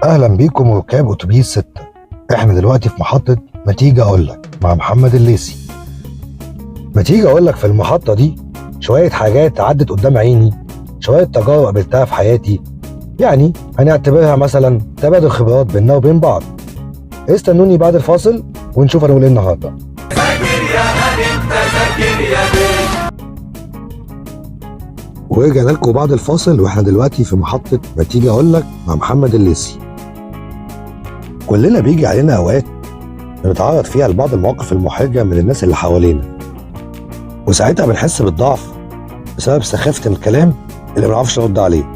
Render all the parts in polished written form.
اهلا بيكم ركاب اتوبيس 6. احنا دلوقتي في محطة ما تيجي اقول لك مع محمد الليثي. ما تيجي اقول لك في المحطة دي شوية حاجات عدت قدام عيني، شوية تجارب قابلتها في حياتي، يعني هنعتبرها مثلا تبادل خبرات بيننا وبين بعض. استنوني بعد الفاصل ونشوف هنقول ايه النهارده. ذاكر يا هاني انت ذاكر يا بيه. ورجعنا لكم بعد الفاصل واحنا دلوقتي في محطة ما تيجي اقول لك مع محمد الليثي. كلنا بيجي علينا اوقات بنتعرض فيها لبعض المواقف المحرجة من الناس اللي حوالينا، وساعتها بنحس بالضعف بسبب سخافة الكلام اللي ما بنعرفش نرد عليه.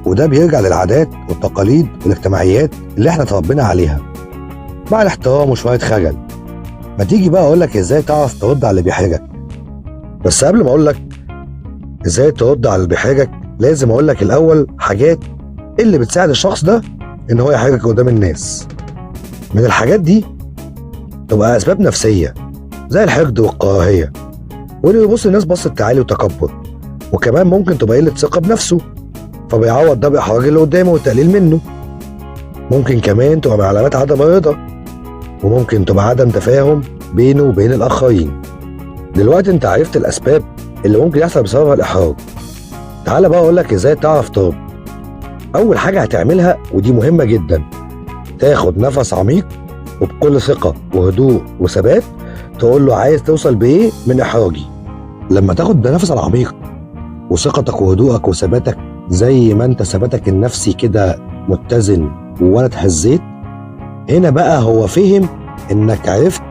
وده بيرجع للعادات والتقاليد والاجتماعيات اللي احنا اتربينا عليها، مع الاحترام وشوية خجل. ما تيجي بقى اقول لك ازاي تعرف ترد على اللي بيحرجك. بس قبل ما اقول لك ازاي ترد على اللي بيحرجك لازم اقول لك الاول حاجات اللي بتساعد الشخص ده ان هو يحرجك قدام الناس. من الحاجات دي تبقى اسباب نفسيه زي الحقد والكراهيه، واللي بيبص الناس بصة تعالي وتكبر، وكمان ممكن تبقى قله ثقه بنفسه فبيعوض ده باحراج اللي قدامه والتقليل منه. ممكن كمان تبقى من علامات عدم الرضا، وممكن تبقى عدم تفاهم بينه وبين الاخرين. دلوقتي انت عرفت الاسباب اللي ممكن يحصل بسببها الاحراج. تعال بقى اقول لك ازاي تعرف ترد. اول حاجه هتعملها ودي مهمه جدا، تاخد نفس عميق وبكل ثقه وهدوء وثبات تقول له عايز توصل بايه من احراجي. لما تاخد بنفس العميق وثقتك وهدوءك وثباتك زي ما انت ثباتك النفسي كده متزن ولا اتهزيت، هنا بقى هو فهم انك عرفت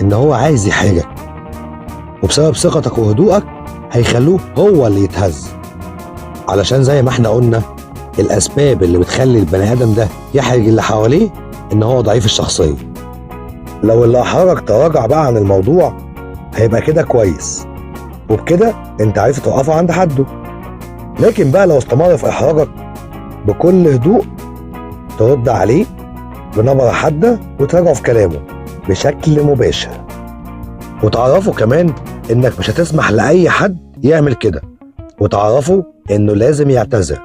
ان هو عايز يحرجك، وبسبب ثقتك وهدوءك هيخلوه هو اللي يتهز. علشان زي ما احنا قلنا الاسباب اللي بتخلي البني ادم ده يحرج اللي حواليه ان هو ضعيف الشخصيه. لو اللي احرجك تراجع بقى عن الموضوع هيبقى كده كويس، وبكده انت عارف توقفه عند حده. لكن بقى لو استمر في احراجك بكل هدوء ترد عليه بنبره حاده وتراجعه في كلامه بشكل مباشر، وتعرفه كمان انك مش هتسمح لاي حد يعمل كده، وتعرفه انه لازم يعتذر.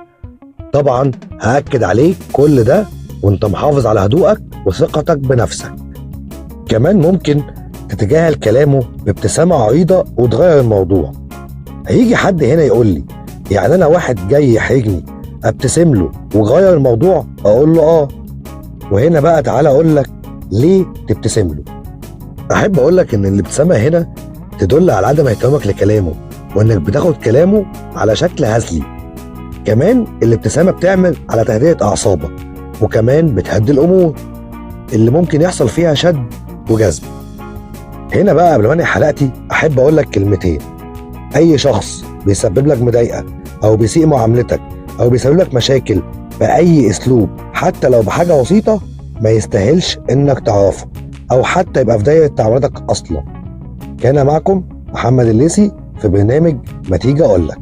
طبعا هأكد عليك كل ده وانت محافظ على هدوءك وثقتك بنفسك. كمان ممكن تتجاهل كلامه بابتسامة عريضة وتغير الموضوع. هيجي حد هنا يقول لي يعني انا واحد جاي يحرجني ابتسم له وغير الموضوع؟ اقول له اه. وهنا بقى تعالى اقول لك ليه تبتسم له. احب اقول لك ان الابتسامة هنا تدل على عدم اهتمامك لكلامه، وانك بتاخد كلامه على شكل هزلي. كمان الابتسامة بتعمل على تهدئة اعصابك، وكمان بتهدي الامور اللي ممكن يحصل فيها شد وجذب. هنا بقى قبل ما انهي حلقتي احب اقول لك كلمتين. اي شخص بيسبب لك مضايقة او بيسيء معاملتك او بيسبب لك مشاكل باي اسلوب حتى لو بحاجة بسيطة ما يستاهلش انك تعرفه او حتى يبقى في دايرة تعاملاتك اصلا. كان معكم محمد الليثي في برنامج ما تيجي اقول لك.